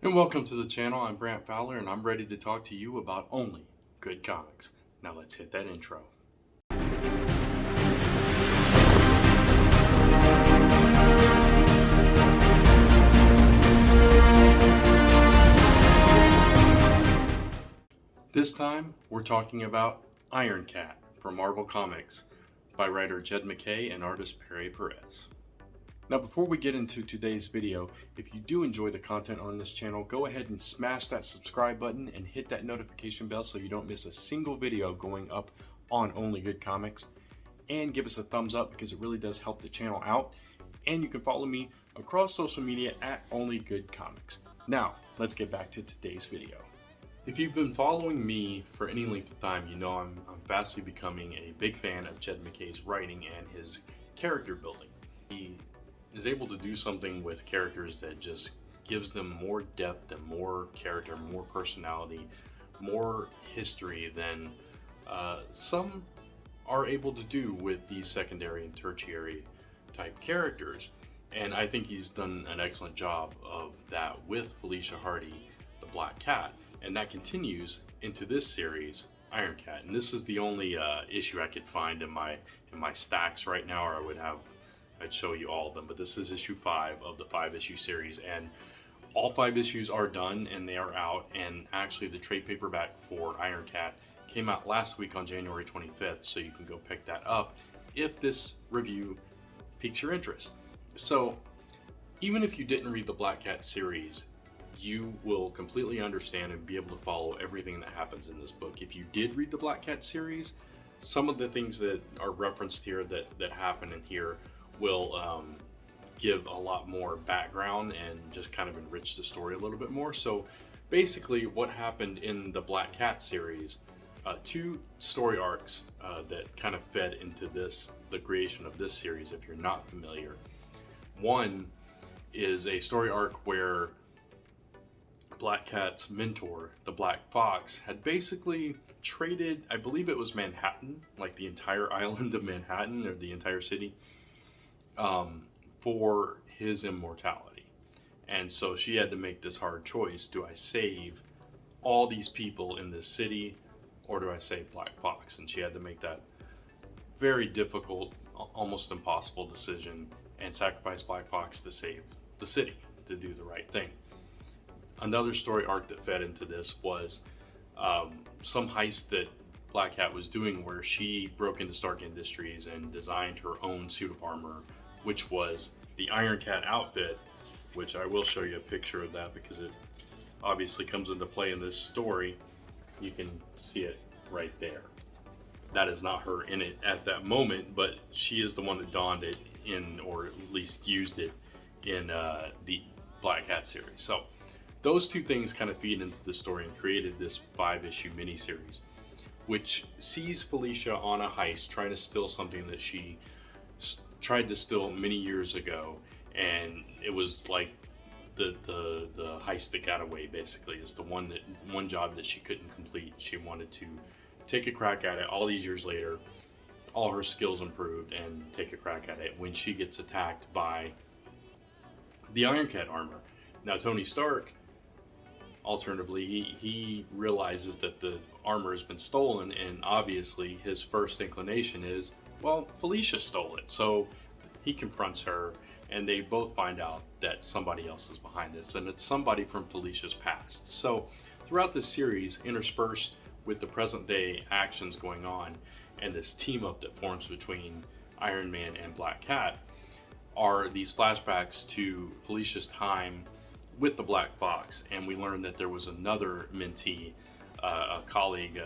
And welcome to the channel. I'm Brant Fowler and I'm ready to talk to you about only good comics. Now let's hit that intro. This time we're talking about Iron Cat from Marvel Comics by writer Jed MacKay and artist Perry Perez. Now before we get into today's video, if you do enjoy the content on this channel, go ahead and smash that subscribe button and hit that notification bell so you don't miss a single video going up on Only Good Comics. And give us a thumbs up because it really does help the channel out. And you can follow me across social media at Only Good Comics. Now, let's get back to today's video. If you've been following me for any length of time, you know I'm fastly becoming a big fan of Jed MacKay's writing and his character building. He is able to do something with characters that just gives them more depth and more character, more personality, more history than some are able to do with these secondary and tertiary type characters. And I think he's done an excellent job of that with Felicia Hardy, the Black Cat. And that continues into this series, Iron Cat. And this is the only issue I could find in my stacks right now, or I'd show you all of them, but this is issue 5 of the 5-issue series, and all 5 issues are done and they are out. And actually the trade paperback for Iron Cat came out last week on January 25th, so you can go pick that up if this review piques your interest. So even if you didn't read the Black Cat series, you will completely understand and be able to follow everything that happens in this book. If you did read the Black Cat series, some of the things that are referenced here that happen in here will give a lot more background and just kind of enrich the story a little bit more. So basically what happened in the Black Cat series, 2 story arcs that kind of fed into the creation of this series, if you're not familiar. One is a story arc where Black Cat's mentor, the Black Fox, had basically traded, I believe it was Manhattan, like the entire island of Manhattan or the entire city, for his immortality. And so she had to make this hard choice. Do I save all these people in this city, or do I save Black Fox? And she had to make that very difficult, almost impossible decision and sacrifice Black Fox to save the city, to do the right thing. Another story arc that fed into this was some heist that Black Cat was doing, where she broke into Stark Industries and designed her own suit of armor, which was the Iron Cat outfit, which I will show you a picture of that because it obviously comes into play in this story. You can see it right there. That is not her in it at that moment, but she is the one that donned it in, or at least used it in the Black Cat series. So those 2 things kind of feed into the story and created this 5-issue miniseries, which sees Felicia on a heist trying to steal something that she tried to steal many years ago, and it was like the heist that got away. Basically, is the one job that she couldn't complete. She wanted to take a crack at it all these years later, all her skills improved, and take a crack at it when she gets attacked by the Iron Cat armor. Now Tony Stark, alternatively, he realizes that the armor has been stolen, and obviously his first inclination is, well, Felicia stole it. So he confronts her, and they both find out that somebody else is behind this, and it's somebody from Felicia's past. So throughout this series, interspersed with the present day actions going on and this team up that forms between Iron Man and Black Cat, are these flashbacks to Felicia's time with the Black Fox. And we learned that there was another mentee, a colleague,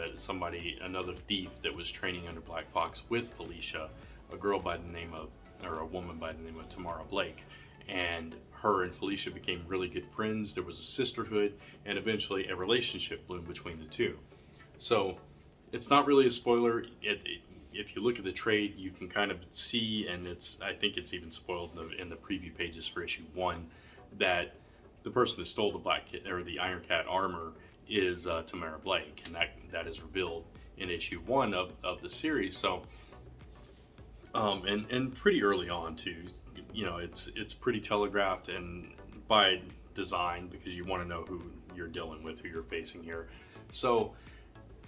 another thief that was training under Black Fox with Felicia, a woman by the name of Tamara Blake. And her and Felicia became really good friends. There was a sisterhood, and eventually a relationship bloomed between the 2. So it's not really a spoiler. If you look at the trade, you can kind of see, and I think it's even spoiled in the preview pages for issue 1, that the person that stole the Iron Cat armor is Tamara Blake, and that is revealed in issue 1 of the series. So and pretty early on too, you know, it's pretty telegraphed, and by design because you want to know who you're dealing with, who you're facing here. So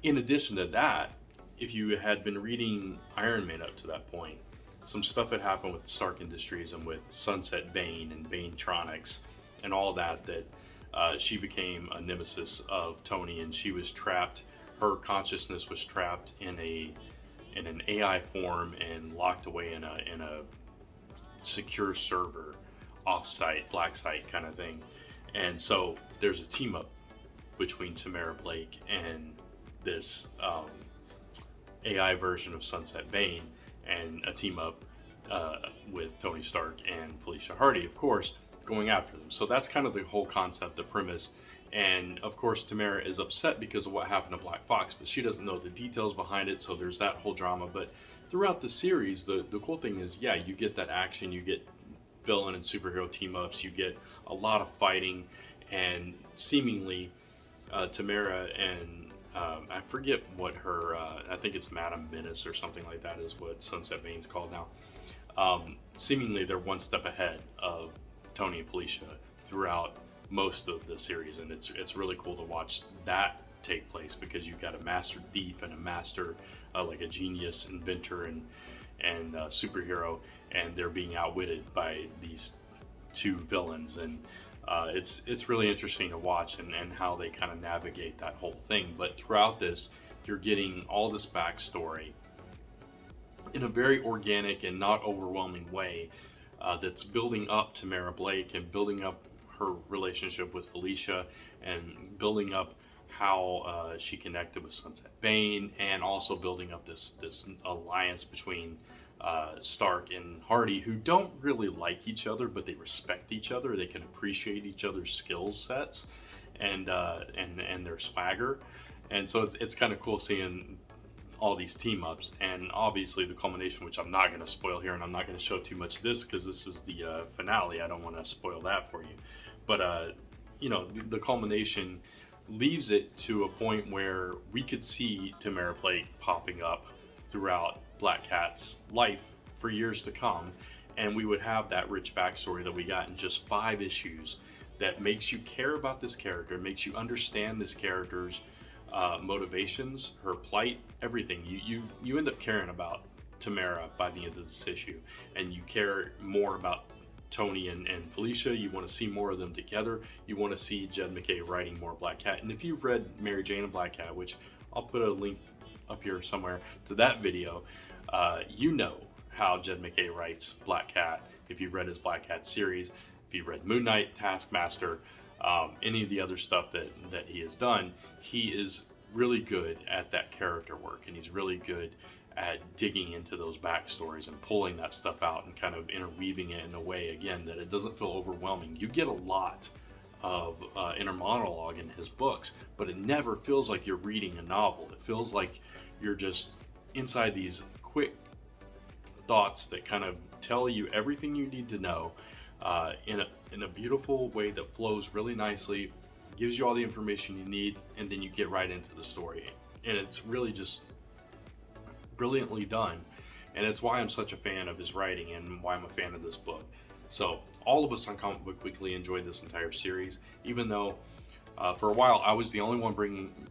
in addition to that, if you had been reading Iron Man up to that point, some stuff had happened with Stark Industries and with Sunset Bane and Banetronics and all that, she became a nemesis of Tony, and she was trapped. Her consciousness was trapped in an AI form and locked away in a secure server, off-site, black site kind of thing. And so there's a team up between Tamara Blake and this AI version of Sunset Bane, and a team up with Tony Stark and Felicia Hardy, of course, going after them. So that's kind of the whole concept, the premise. And of course, Tamara is upset because of what happened to Black Fox, but she doesn't know the details behind it, so there's that whole drama. But throughout the series, the cool thing is, yeah, you get that action, you get villain and superhero team-ups, you get a lot of fighting, and seemingly Tamara and I forget what her, I think it's Madam Menace or something like that is what Sunset Bane's called now. Seemingly they're one step ahead of Tony and Felicia throughout most of the series, and it's really cool to watch that take place, because you've got a master thief and a master, like a genius inventor and superhero, and they're being outwitted by these two villains, and it's really interesting to watch and how they kind of navigate that whole thing. But throughout this, you're getting all this backstory in a very organic and not overwhelming way, that's building up Tamara Blake and building up her relationship with Felicia and building up how she connected with Sunset Bane, and also building up this alliance between Stark and Hardy, who don't really like each other, but they respect each other. They can appreciate each other's skill sets and their swagger, and so it's kind of cool seeing all these team ups. And obviously the culmination, which I'm not going to spoil here, and I'm not going to show too much of this because this is the finale. I don't want to spoil that for you, but you know, the culmination leaves it to a point where we could see Tamara Blake popping up throughout Black Cat's life for years to come, and we would have that rich backstory that we got in just 5 issues that makes you care about this character, makes you understand this character's motivations, her plight, everything. You end up caring about Tamara by the end of this issue, and you care more about Tony and Felicia. You want to see more of them together. You want to see Jed MacKay writing more Black Cat. And if you've read Mary Jane and Black Cat, which I'll put a link up here somewhere to that video, you know how Jed MacKay writes Black Cat. If you've read his Black Cat series, if you've read Moon Knight, Taskmaster, any of the other stuff that he has done, he is really good at that character work, and he's really good at digging into those backstories and pulling that stuff out and kind of interweaving it in a way, again, that it doesn't feel overwhelming. You get a lot of inner monologue in his books, but it never feels like you're reading a novel. It feels like you're just inside these quick thoughts that kind of tell you everything you need to know in a beautiful way that flows really nicely, gives you all the information you need, and then you get right into the story. And it's really just brilliantly done, and it's why I'm such a fan of his writing and why I'm a fan of this book. So all of us on Comic Book Weekly enjoyed this entire series, even though for a while I was the only one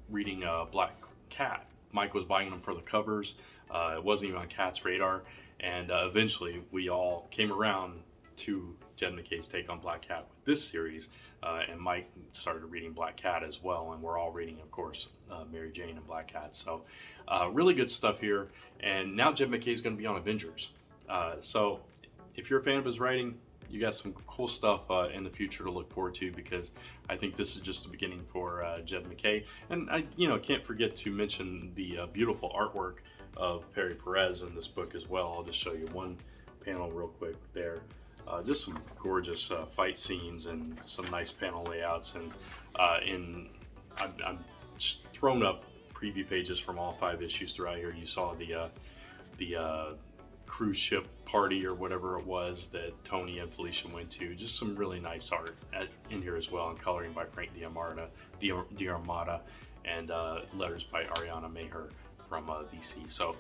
reading Black Cat. Mike was buying them for the covers. It wasn't even on Cat's radar, and eventually we all came around to Jed MacKay's take on Black Cat with this series, and Mike started reading Black Cat as well, and we're all reading, of course, Mary Jane and Black Cat. So really good stuff here, and now Jed MacKay is going to be on Avengers. So if you're a fan of his writing, you got some cool stuff in the future to look forward to, because I think this is just the beginning for Jed MacKay. And I can't forget to mention the beautiful artwork of Perry Perez in this book as well. I'll just show you one panel real quick there. Just some gorgeous fight scenes and some nice panel layouts, and I'm thrown up preview pages from all 5 issues throughout here. You saw the cruise ship party or whatever it was that Tony and Felicia went to. Just some really nice art in here as well, and coloring by Frank D'Armata, and letters by Ariana Maher from DC. So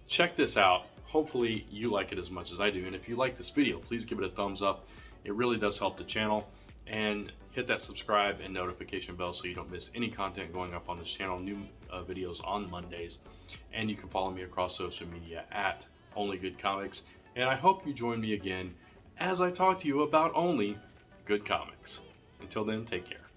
check this out. Hopefully you like it as much as I do, and if you like this video, please give it a thumbs up. It really does help the channel, and hit that subscribe and notification bell so you don't miss any content going up on this channel. New videos on Mondays. And you can follow me across social media at Only Good Comics. And I hope you join me again as I talk to you about only good comics. Until then, take care.